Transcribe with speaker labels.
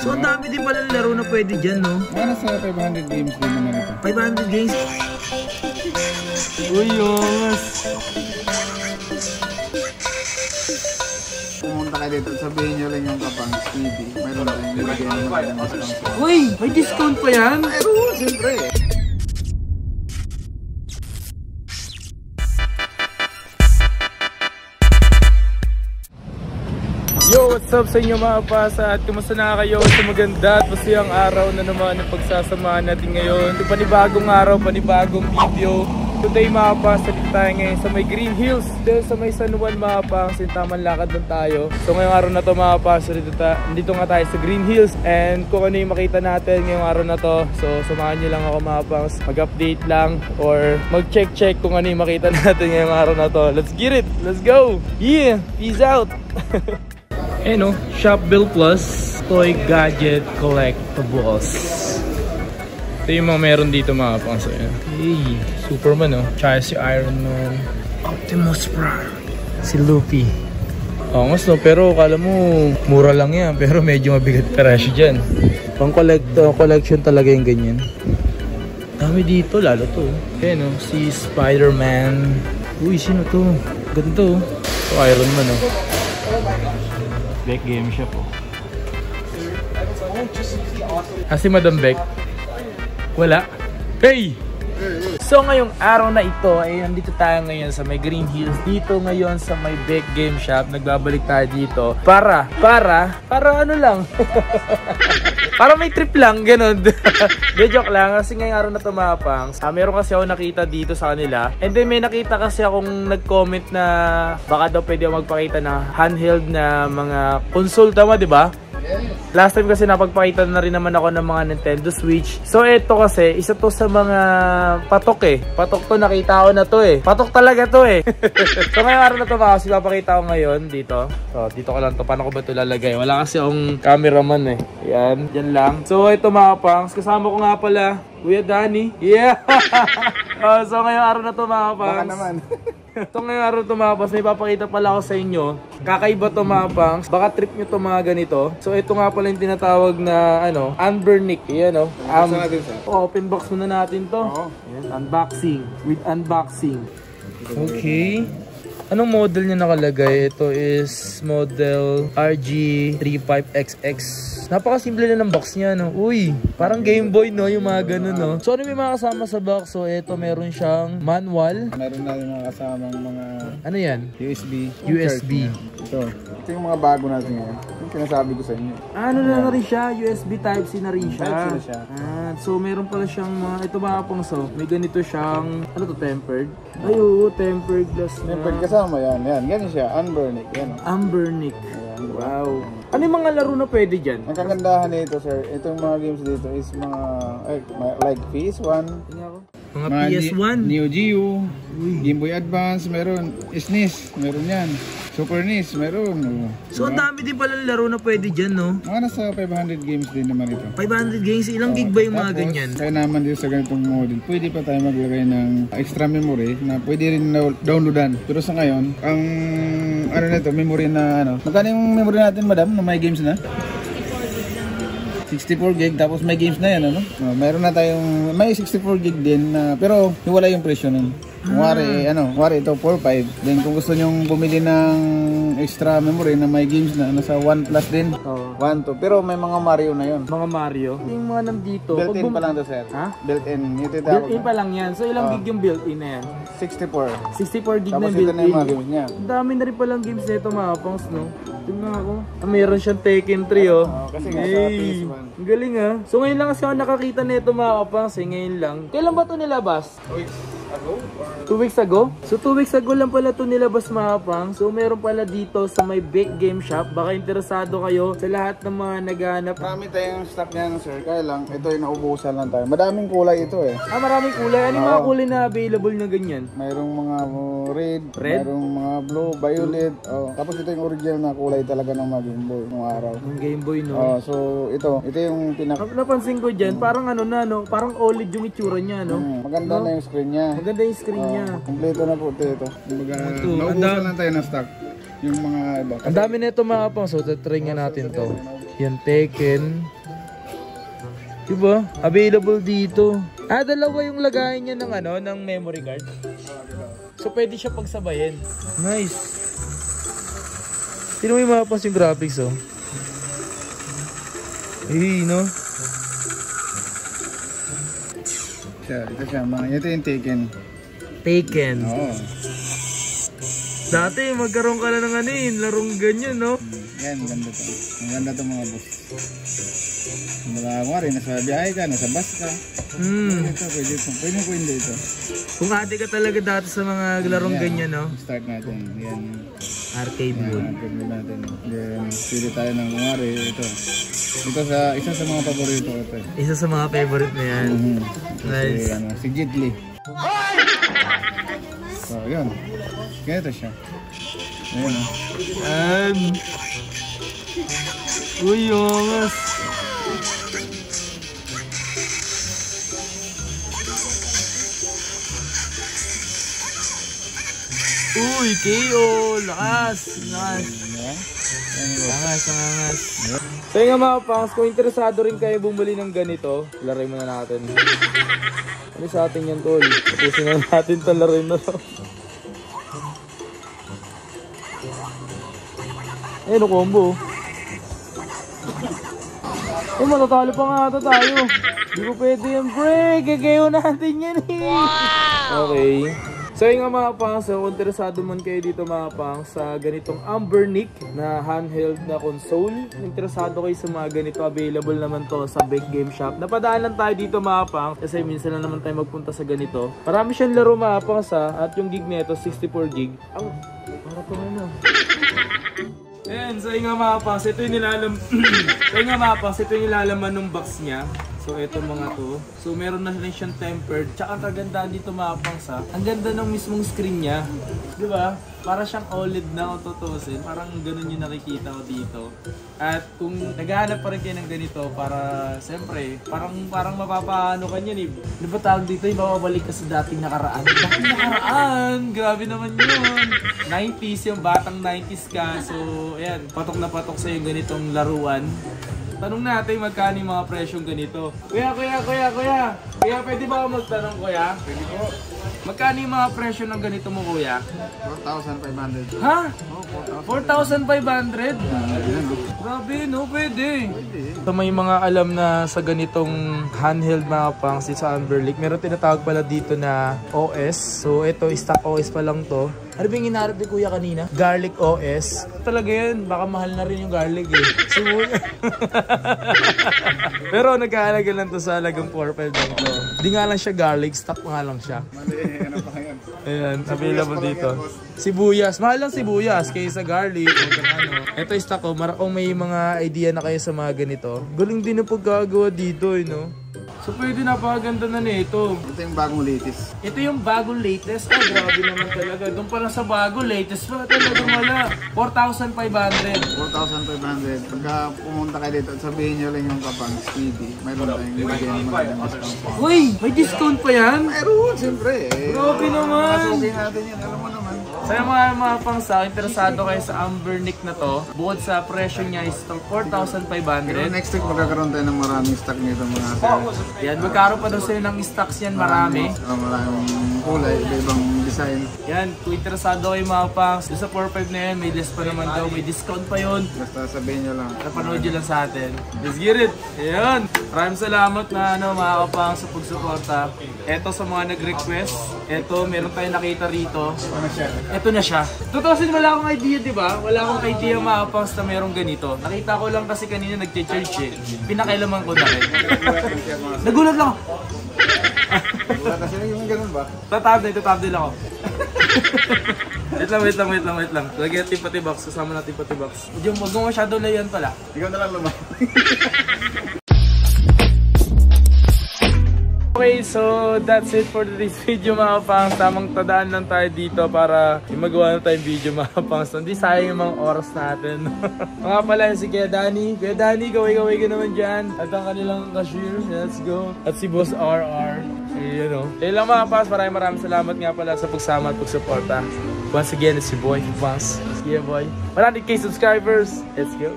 Speaker 1: So, ang dami din pala ng laro na pwede dyan, no?
Speaker 2: Mga nasa 500 games din naman ito.
Speaker 1: 500 games? Uy, yos!
Speaker 2: Pumunta kayo dito, sabihin nyo lang yung Kapang TV. Mayroon na kayong nilagay ng magandang sponsor.
Speaker 1: Uy! May discount pa yan?
Speaker 2: Mayroon, siyempre.
Speaker 3: Yo, what's up sa inyo mga pasa at kumusta na kayo sa maganda at masayang araw na naman ang pagsasamahan natin ngayon. Ito panibagong araw, panibagong video. Today mga pasa, dito tayo ngayon sa may Green Hills. Dito sa may San Juan mga pasa, sintaman lakad lang tayo. So ngayong araw na to mga pasa, dito nga tayo sa Green Hills. And kung ano yung makita natin ngayong araw na to, so samahan nyo lang ako mga pasa, mag-update lang or mag-check kung ano yung makita natin ngayong araw na to. Let's get it! Let's go! Yeah! Peace out! Eh no, Shop Bill Plus Toy Gadget Collectibles. Ito yung mga meron dito mga pangso. Hey, Superman oh. Tsaka si Iron Man, Optimus Prime, si Luffy. Angas no, pero kala mo mura lang yan, pero medyo mabigat presyo dyan. Pang collection talaga yung ganyan. Dami dito, lalo to. Eh no, si Spider-Man. Uy, sino to? Ganito. So Iron Man oh. Beck Game Shop oh. Si Madam Beck? Wala? Hey! So ngayong araw na ito ay nandito tayo ngayon sa may Green Hills. Dito ngayon sa may Beck Game Shop. Nagbabalik tayo dito para ano lang. Para may trip lang, ganun. De joke lang, kasi ngayong araw na tumapang. Meron kasi ako nakita dito sa kanila. And then may nakita kasi akong nag-comment na baka daw pwede ako magpakita na handheld na mga console, tama diba? Last time kasi napagpakita na rin naman ako ng mga Nintendo Switch. So ito kasi, isa to sa mga patok eh. Patok to, nakita ko na to eh. Patok talaga to eh. So ngayong araw na to kasi papakita ko ngayon dito. So dito ko lang to, paano ko ba ito lalagay? Wala kasi akong cameraman eh. Yan, yan lang. So ito mga pangs, kasama ko nga pala Kuya Danny. Yeah! So ngayong araw na to mga pangs.
Speaker 2: Baka naman.
Speaker 3: So ngayong araw to mga pangs, may papakita pala ako sa inyo. Kakaiba to mga pangs. Baka trip nyo to mga ganito. So ito nga pala yung tinatawag na ano, Unburnick. Yan o. Open box muna natin to. Ayan, unboxing. With unboxing. Okay. Anong model niya nakalagay? Ito is model RG35XX. Napakasimple na ng box niya, no? Uy, parang Game Boy, no? Yung mga ganun, no? So, ano may mga kasama sa box? So, ito meron siyang manual.
Speaker 2: Meron na rin mga kasamang mga...
Speaker 3: Ano yan?
Speaker 2: USB. Ito yung mga bago natin ngayon. Yung sinasabi ko sa inyo.
Speaker 3: Ano na rin siya? USB Type-C na rin siya.
Speaker 2: Type-C na siya.
Speaker 3: So, meron pala siyang mga... Ito mga pang so. May ganito siyang... Ano to? Tempered? Ay, oo. Tempered glass na.
Speaker 2: Tempered kasama yan. Yan. Ganyan siya. Unburnick. Yan.
Speaker 3: Unburnick. Wow. Ano yung mga laro na pwede dyan?
Speaker 2: Ang kagandahan nito, sir, itong mga games dito is mga like PS1,
Speaker 3: mga PS1,
Speaker 2: Neo Geo, Game Boy Advance, meron SNES, meron yan. Super NES, meron.
Speaker 1: So, ang dami din pala ng laro na pwede dyan, no?
Speaker 2: Mga nasa 500 games din naman ito.
Speaker 1: 500 games? Ilang gig ba yung mga ganyan?
Speaker 2: Kaya naman dito sa ganitong model, pwede pa tayo maglagay ng extra memory na pwede rin downloadan. Pero sa ngayon, ang ano na ito, memory na ano. Magkano yung memory natin, madam, na may games na? 64 gig, tapos may games na yan, ano? Mayroon na tayong, may 64 gig din, pero hiwala yung presyo nun. Kung wari ito 4.5. Then kung gusto nyong bumili ng extra memory na may games na nasa 1 plus din. 1 to. Pero may mga Mario na yon.
Speaker 3: Mga Mario? Yung mga nandito.
Speaker 2: Built-in pa lang to, sir.
Speaker 3: Ha?
Speaker 2: Built-in.
Speaker 3: Built-in pa lang yan. So ilang gig yung built-in na yan?
Speaker 2: 64.
Speaker 3: 64 gig na
Speaker 2: built-in. Tapos ito na yung mga games niya.
Speaker 3: Ang dami na rin palang games nito mga pangs, no? Tingnan ako. Meron siyang Tekken 3, oh.
Speaker 2: Kasi nga sa PS1.
Speaker 3: Ang galing, ah. So ngayon lang kasi ako nakakita nito mga kapangs, ngayon lang. Kailan ba ito nilabas? 2 weeks ago? So 2 weeks ago lang pala ito nilabas mga pang. So meron pala dito sa may Beck Game Shop. Baka interesado kayo sa lahat ng mga naghahanap.
Speaker 2: Marami tayong stock niyan, sir. Kaya lang, ito yung naubusan lang tayo. Madaming kulay ito eh.
Speaker 3: Maraming kulay. Ano yung mga kulay na available na ganyan?
Speaker 2: Mayroong mga red? Mayroong mga blue, violet. Tapos ito yung original na kulay talaga ng mga Game Boy nung araw.
Speaker 3: Yung Game Boy, no?
Speaker 2: So ito yung
Speaker 3: napansin ko dyan, parang ano na, no? Parang OLED yung itsura niya, no?
Speaker 2: Maganda na yung screen niya.
Speaker 3: Maganda yung screen niya.
Speaker 2: Kompleto na po ito. Naubusan lang tayo ng stock. Yung mga iba.
Speaker 3: Ang dami na ito mga pang. So, try nga natin to.
Speaker 1: Yan, Tekken. Diba? Available dito. Dalawa yung lagayan niya ng ano, ng memory card. So pwede siya pagsabayin. Nice. Sino may mapas yung graphics, oh? No?
Speaker 2: Ito siya, ito yung Tekken.
Speaker 1: Tekken.
Speaker 2: Oo.
Speaker 1: Dati magkaroon ka na ng ano eh, larong ganyan, no?
Speaker 2: Yan, ganda to. Ang ganda to mga boss. Mga nasa biyahe ka, nasa bus ka. Pwede ito.
Speaker 1: Kung ate ka talaga dati sa mga larong ganyan, no?
Speaker 2: Start natin. Yan.
Speaker 1: Arcade mode.
Speaker 2: Arcade mode natin. Then, pili tayo ng kumari. Ito. Ito isa sa mga paborito ko ito.
Speaker 1: Isa sa mga favorite na yan. Nice.
Speaker 2: Si Jet Li. So, yun. Ganito siya. Ayan.
Speaker 1: Uy, yungas. Uy, KO. Lakas. Angas.
Speaker 3: So yun nga mga pangs, kung interesado rin kayo bumili ng ganito, laruin muna natin. Ano sa atin yan, tol? Tapusin na natin itong laruin na to. Ayun, combo. Matatalo pa nga ata tayo. Hindi ko pwede yung break. Gagayo natin yan eh. Okay. So yun nga mga pangs, kung interesado man kayo dito mga pangs sa ganitong Ambernic na handheld na console, interesado kayo sa mga ganito, available naman to sa Big Game Shop. Napadaan lang tayo dito mga pangs kasi minsan na naman tayo magpunta sa ganito. Marami siyang laro mga pangs at yung gig nito 64 gig. Ang para to na. Ayan, so yun nga mga pangs, ito yung nilalaman ng box niya. So ito mga to. So meron na rin siyang tempered. Tsaka ang kagandaan dito mga pangs ang ganda ng mismong screen niya. Di ba? Para siyang OLED na kung tutusin. Parang ganun yung nakikita ko dito. At kung naghahanap pa rin kayo ng ganito para siyempre parang mapapaano ka niyan eh. Di ba tawag dito yung mababalik ka sa dating nakaraan? Dating nakaraan! Grabe naman yun! 90s yung batang 90s ka. So ayan, patok na patok sa yung ganitong laruan. Tanong natin magkano yung mga presyong ganito. Kuya, pwede ba ako magtanong, kuya? Pwede po. Magkano yung mga presyo ng ganito mo, kuya?
Speaker 2: 4,500.
Speaker 3: Ha? 4,500? Grabe, no? Pwede. So may mga alam na sa ganitong handheld mga pangs sa Ambernic, meron tinatawag pala dito na OS. So ito, stock OS pa lang to. Ano ba yung hinarap ni kuya kanina? Garlic OS. Talaga yan, baka mahal na rin yung garlic eh. So, pero nagkahalaga lang to sa halagang 4,500 lang to. Di nga lang siya garlic, stock nga lang siya.
Speaker 2: Ano pa yan?
Speaker 3: Ayan, available dito. Sibuyas, mahal lang sibuyas kaysa garlic. Ito yung stock ko, kung may mga idea na kayo sa mga ganito. Galing din ang pagkagawa dito eh, no? So pwede napakaganda na nito.
Speaker 2: Ito yung bagong latest.
Speaker 3: Ito yung bagong latest. Grabe naman talaga. Doon pa lang sa bago, latest pa talaga wala. 4,500.
Speaker 2: 4,500. Pagka pumunta kayo dito at sabihin nyo lang yung kapang speedy, mayroon tayong bigyan ng magandang discount.
Speaker 3: Uy! May discount pa yan?
Speaker 2: Mayroon, siyempre.
Speaker 3: Grabe naman.
Speaker 2: Masukin natin yan, alam mo naman.
Speaker 3: So yung mga pangsa, interesado kayo sa Ambernic na to, bukod sa presyo niya is 4,500.
Speaker 2: Pero next week magkakaroon tayo ng maraming stock nito mga sir.
Speaker 3: Yan, magkaroon pa daw sa'yo ng stocks yan, marami.
Speaker 2: Maraming kulay, iba-ibang design.
Speaker 3: Yan, kung interesado kayo mga pangs, sa 4,500 na yan, may less pa naman daw, may discount pa yun.
Speaker 2: Basta sabihin nyo lang.
Speaker 3: Napanood nyo lang sa atin. Let's get it! Ayan! Maraming salamat na mga kapangs sa pagsuporta. Eto sa mga nag-request. Eto, meron tayong nakita rito. Ito na siya. Tutusin, wala akong idea, di ba? Wala akong idea mga kapangs na merong ganito. Nakita ko lang kasi kanina nag-church eh. Pinakailaman ko na rin. Nagulat lang ako.
Speaker 2: Wala kasi yung ganun ba?
Speaker 3: Tatabdil ako. Wait lang. Lagyan natin pati box, kasama natin pati box. Yung wag mo masyado layan pala.
Speaker 2: Ikaw na lang lumaki.
Speaker 3: Okay, so that's it for today's video mga pangs. Tamang tadaan lang tayo dito para magawa na tayong video mga pangs. Hindi sayang yung mga oras natin. Mga pala si Kuya Danny. Kuya Danny, gaway-gaway ka naman dyan. At ang kanilang cashier, let's go. At si Boss RR. Ayan o. Kaya lang mga pangs, maraming salamat nga pala sa pagsama at pagsuporta. Once again, it's your boy, Pangs. Yeah boy. 100k subscribers. Let's go.